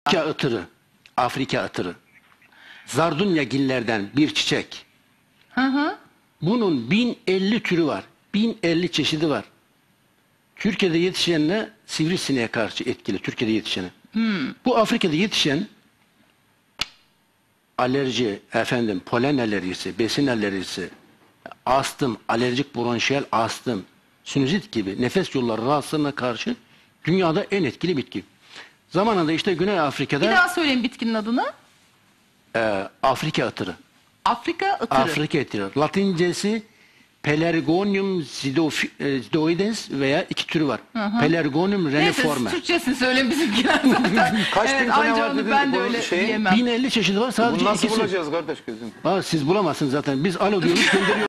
Afrika ıtırı. Afrika ıtırı. Zardunyagillerden bir çiçek. Hı hı. Bunun 1050 türü var. 1050 çeşidi var. Türkiye'de yetişenle sivrisineğe karşı etkili. Türkiye'de yetişene. Bu Afrika'da yetişen alerji, polen alerjisi, besin alerjisi, astım, alerjik bronşiyel astım, sinüzit gibi nefes yolları rahatsızlığına karşı dünyada en etkili bitki. Zamanında işte Güney Afrika'da Bir daha söyleyin bitkinin adını. Afrika ıtırı. Afrika ıtırı. Afrika ıtırı. Latincesi Pelargonium zidoides veya iki türü var. Pelargonium reniforme. Neyse Türkçesini söyle bizimkiler zaten. Kaç bin tane anca var onu dedin ben de bu öyle şey? diyemem. 1050 çeşidi var sadece Bunu nasıl ikisi. bulacağız kardeş gözüm? Siz bulamazsınız zaten. Biz alo diyoruz gönderiyoruz.